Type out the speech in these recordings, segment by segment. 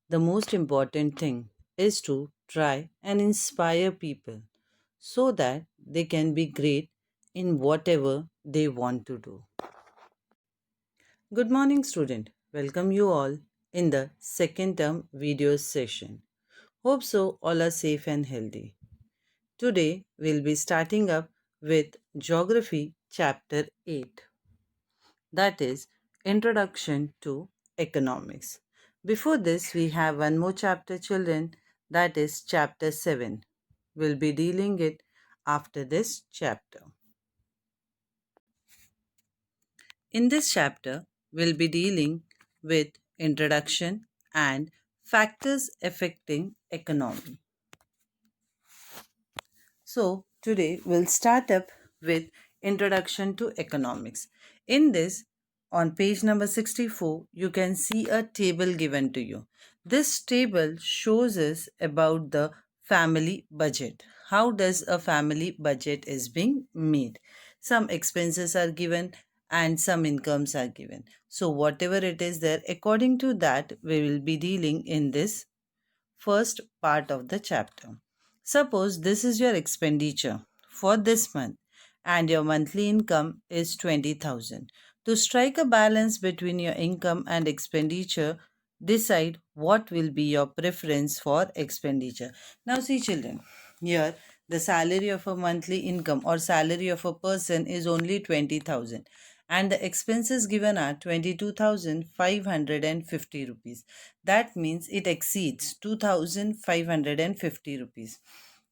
The most important thing is to try and inspire people so that they can be great in whatever they want to do. Good morning, student. Welcome you all in the second term video session. Hope so all are safe and healthy. Today we'll be starting up with Geography Chapter 8, that is Introduction to Economics. Before this, we have one more chapter, children, that is Chapter 7. We'll be dealing it after this chapter. In this chapter, we'll be dealing with introduction and factors affecting economy. So, today we'll start up with Introduction to Economics. In this, on page number 64, you can see a table given to you. This table shows us about the family budget. How does a family budget is being made? Some expenses are given and some incomes are given. So, whatever it is there, according to that, we will be dealing in this first part of the chapter. Suppose this is your expenditure for this month and your monthly income is 20,000. To strike a balance between your income and expenditure, decide what will be your preference for expenditure. Now, see, children, here the salary of a monthly income or salary of a person is only 20,000 and the expenses given are 22,550 rupees. That means it exceeds 2,550 rupees.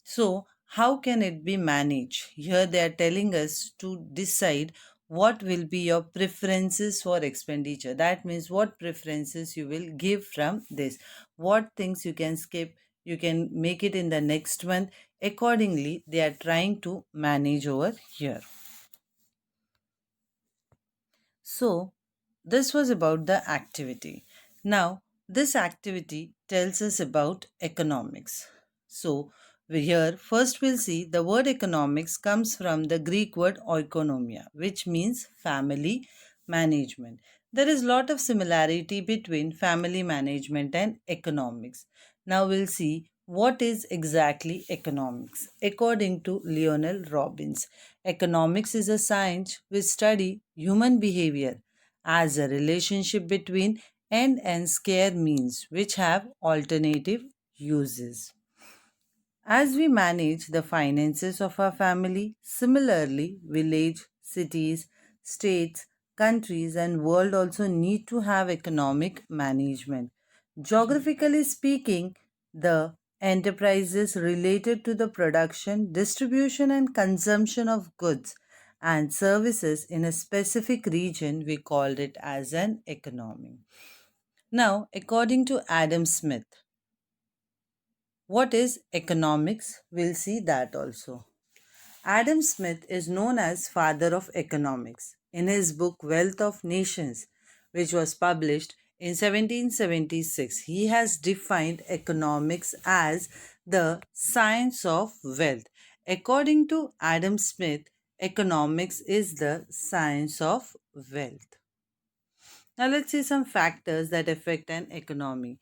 So, how can it be managed? Here they are telling us to decide what will be your preferences for expenditure. That means what preferences you will give from this. What things you can skip, you can make it in the next month. Accordingly, they are trying to manage over here. So, this was about the activity. Now, this activity tells us about economics. So, here first we'll see the word economics comes from the Greek word oikonomia, which means family management. There is lot of similarity between family management and economics. Now we'll see what is exactly economics. According to Lionel Robbins, economics is a science which study human behavior as a relationship between end and scare means which have alternative uses. As we manage the finances of our family, similarly, village, cities, states, countries, and world also need to have economic management. Geographically speaking, the enterprises related to the production, distribution, and consumption of goods and services in a specific region, we called it as an economy. Now, according to Adam Smith, what is economics? We'll see that also. Adam Smith is known as father of economics. In his book Wealth of Nations, which was published in 1776, he has defined economics as the science of wealth. According to Adam Smith, economics is the science of wealth. Now let's see some factors that affect an economy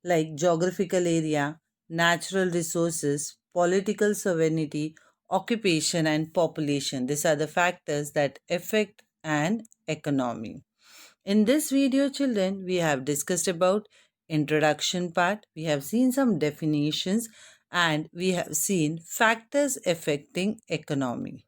like geographical area, natural resources, political sovereignty, occupation and population. These are the factors that affect an economy. In this video, children, we have discussed about introduction part. We have seen some definitions and we have seen factors affecting economy.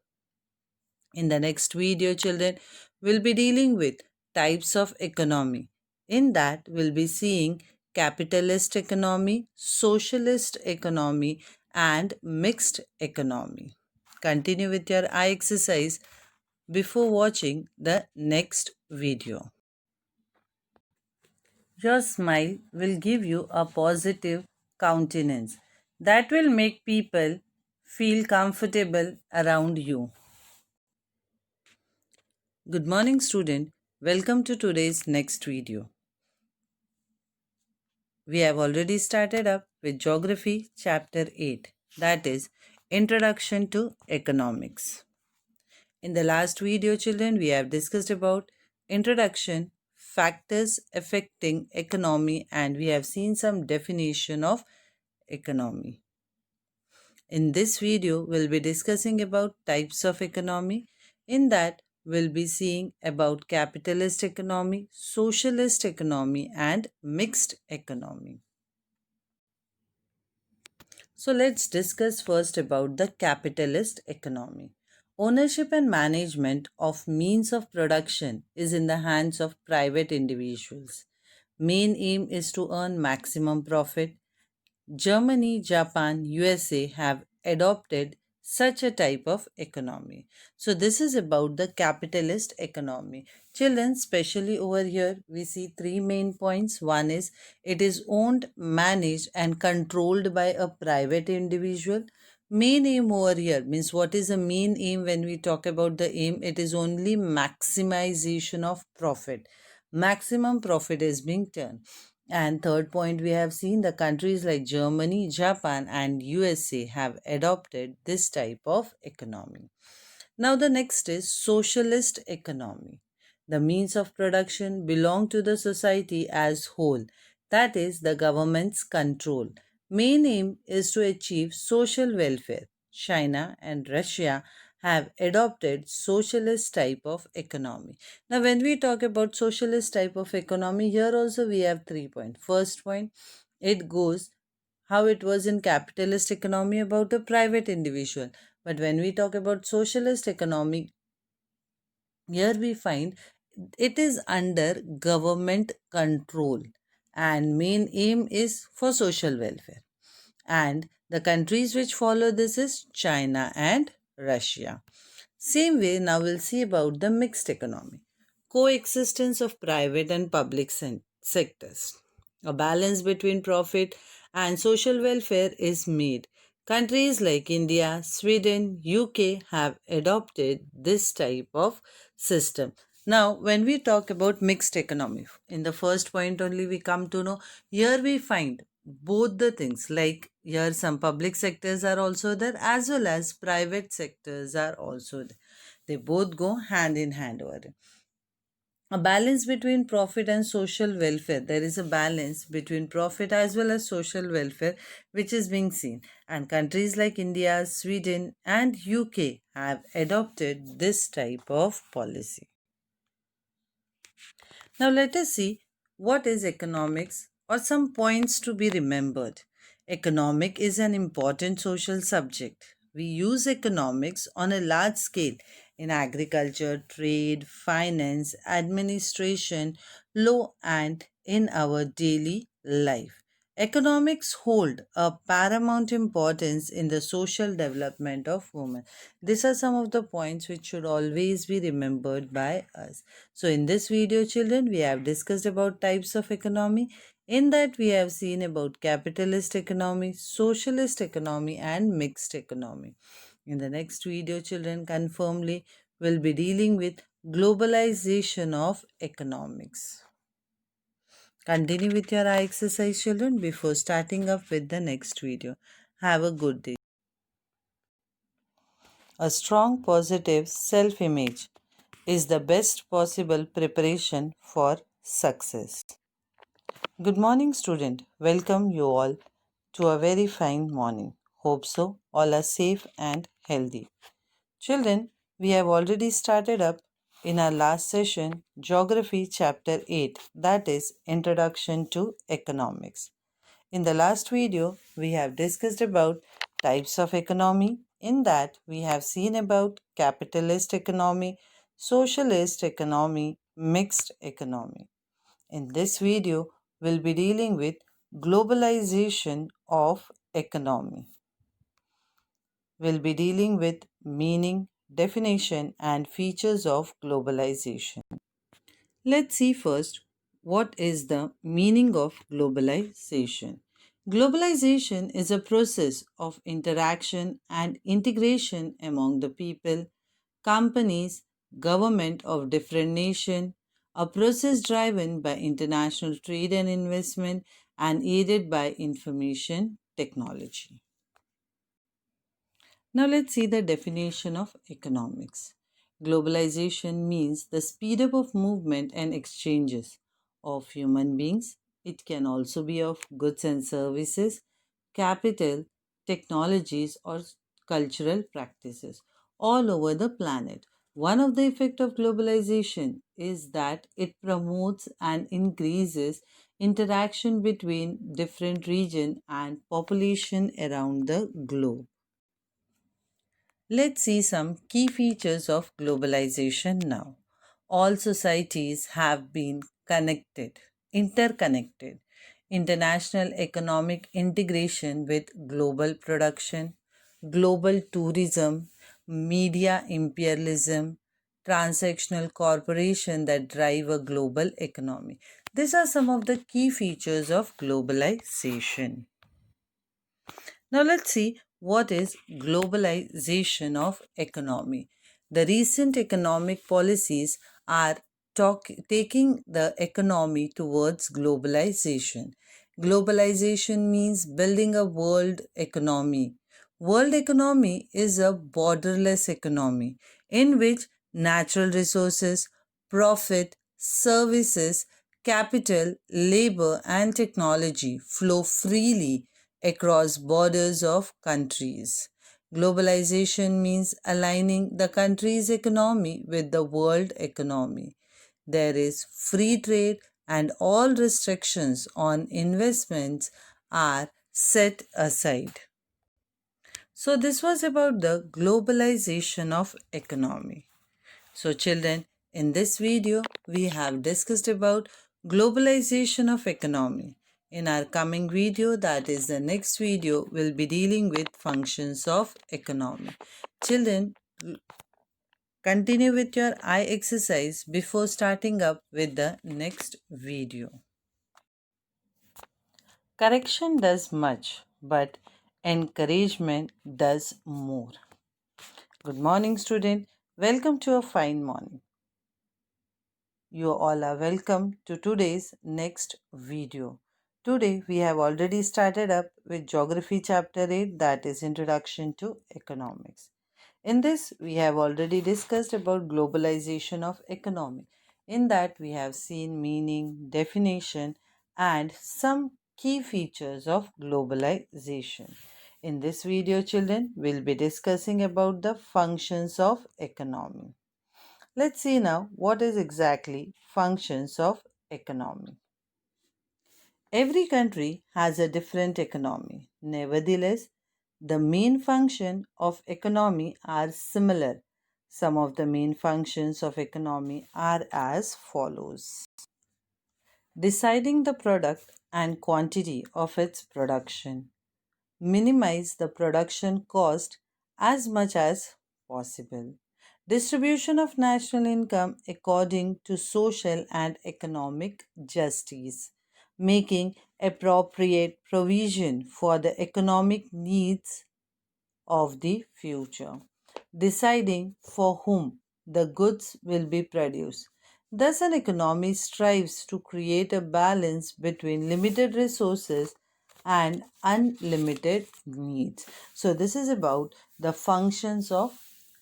In the next video, children, we'll be dealing with types of economy. In that, we'll be seeing capitalist economy, socialist economy, and mixed economy. Continue with your eye exercise before watching the next video. Your smile will give you a positive countenance that will make people feel comfortable around you. Good morning, student. Welcome to today's next video. We have already started up with Geography Chapter 8, that is Introduction to Economics. In the last video, children, we have discussed about introduction, factors affecting economy, and we have seen some definition of economy. In this video, we'll be discussing about types of economy. In that, we'll be seeing about capitalist economy, socialist economy, and mixed economy. So let's discuss first about the capitalist economy. Ownership and management of means of production is in the hands of private individuals. Main aim is to earn maximum profit. Germany, Japan, USA have adopted such a type of economy. So, this is about the capitalist economy. Children, especially over here, we see three main points. One is it is owned, managed, and controlled by a private individual. Main aim over here means what is the main aim when we talk about the aim? It is only maximization of profit. Maximum profit is being turned. And third point, we have seen the countries like Germany, Japan, and USA have adopted this type of economy. Now, the next is socialist economy. The means of production belong to the society as whole, that is, the government's control. Main aim is to achieve social welfare. China and Russia have adopted socialist type of economy. Now, when we talk about socialist type of economy, here also we have 3 points. First point, it goes how it was in capitalist economy about a private individual. But when we talk about socialist economy, here we find it is under government control and main aim is for social welfare. And the countries which follow this is China and Russia. Same way, now we'll see about the mixed economy. Coexistence of private and public sectors. A balance between profit and social welfare is made. Countries like India, Sweden, UK have adopted this type of system. Now, when we talk about mixed economy, in the first point only we come to know, here we find both the things, like here some public sectors are also there as well as private sectors are also there. They both go hand in hand over there. A balance between profit and social welfare. There is a balance between profit as well as social welfare which is being seen, and countries like India, Sweden, and UK have adopted this type of policy. Now, let us see what is economics or some points to be remembered. Economic is an important social subject. We use economics on a large scale in agriculture, trade, finance, administration, law, and in our daily life. Economics hold a paramount importance in the social development of women. These are some of the points which should always be remembered by us. So in this video, children, we have discussed about types of economy. In that, we have seen about capitalist economy, socialist economy, and mixed economy. In the next video, children, confirmly will be dealing with globalization of economics. Continue with your eye exercise, children, before starting up with the next video. Have a good day. A strong positive self image is the best possible preparation for success. Good morning, student. Welcome you all to a very fine morning. Hope so. All are safe and healthy. Children, we have already started up in our last session Geography Chapter 8, that is Introduction to Economics. In the last video, we have discussed about types of economy. In that, we have seen about capitalist economy, socialist economy, mixed economy. In this video, we'll be dealing with globalization of economy. We'll be dealing with meaning, definition, and features of globalization. Let's see first what is the meaning of globalization. Globalization is a process of interaction and integration among the people, companies, government of different nations, a process driven by international trade and investment and aided by information technology. Now let's see the definition of economics. Globalization means the speed up of movement and exchanges of human beings. It can also be of goods and services, capital, technologies, or cultural practices all over the planet. One of the effects of globalization is that it promotes and increases interaction between different region and population around the globe. Let's see some key features of globalization now. All societies have been connected, interconnected. International economic integration with global production, global tourism, media imperialism, transactional cooperation that drive a global economy. These are some of the key features of globalization. Now let's see what is globalization of economy. The recent economic policies are taking the economy towards globalization. Globalization means building a world economy. World economy is a borderless economy in which natural resources, profit, services, capital, labor, and technology flow freely across borders of countries. Globalization means aligning the country's economy with the world economy. There is free trade, and all restrictions on investments are set aside. So, this was about the globalization of economy. So children, in this video, we have discussed about globalization of economy. In our coming video, that is the next video, we'll be dealing with functions of economy. Children, continue with your eye exercise before starting up with the next video. Correction does much, but encouragement does more. Good morning, student. Welcome to a fine morning. You all are welcome to today's next video. Today we have already started up with Geography Chapter 8, that is Introduction to Economics. In this we have already discussed about globalization of economy. In that we have seen meaning, definition and some key features of globalization. In this video children we'll be discussing about the functions of economy. Let's see now what is exactly functions of economy. Every country has a different economy. Nevertheless, the main function of economy are similar. Some of the main functions of economy are as follows. Deciding the product and quantity of its production. Minimize the production cost as much as possible. Distribution of national income according to social and economic justice. Making appropriate provision for the economic needs of the future. Deciding for whom the goods will be produced. Thus, an economy strives to create a balance between limited resources and unlimited needs. So, this is about the functions of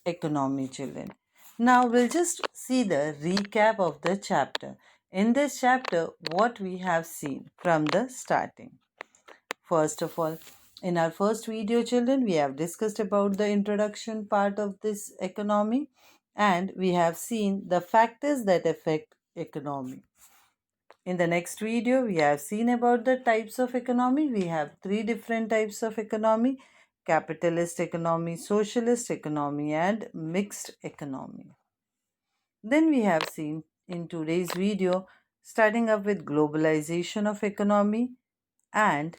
economy, children. Now, we'll just see the recap of the chapter. In this chapter, what we have seen from the starting. First of all, in our first video, children, we have discussed about the introduction part of this economy and we have seen the factors that affect economy. In the next video, we have seen about the types of economy. We have three different types of economy: capitalist economy, socialist economy, and mixed economy. Then we have seen in today's video, starting up with globalization of economy and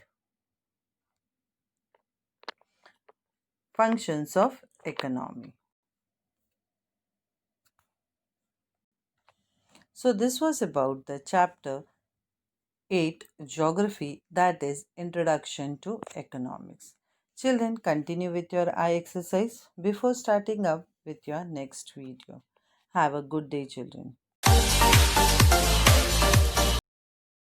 functions of economy. So, this was about the chapter 8 Geography, that is Introduction to Economics. Children, continue with your eye exercise before starting up with your next video. Have a good day, children.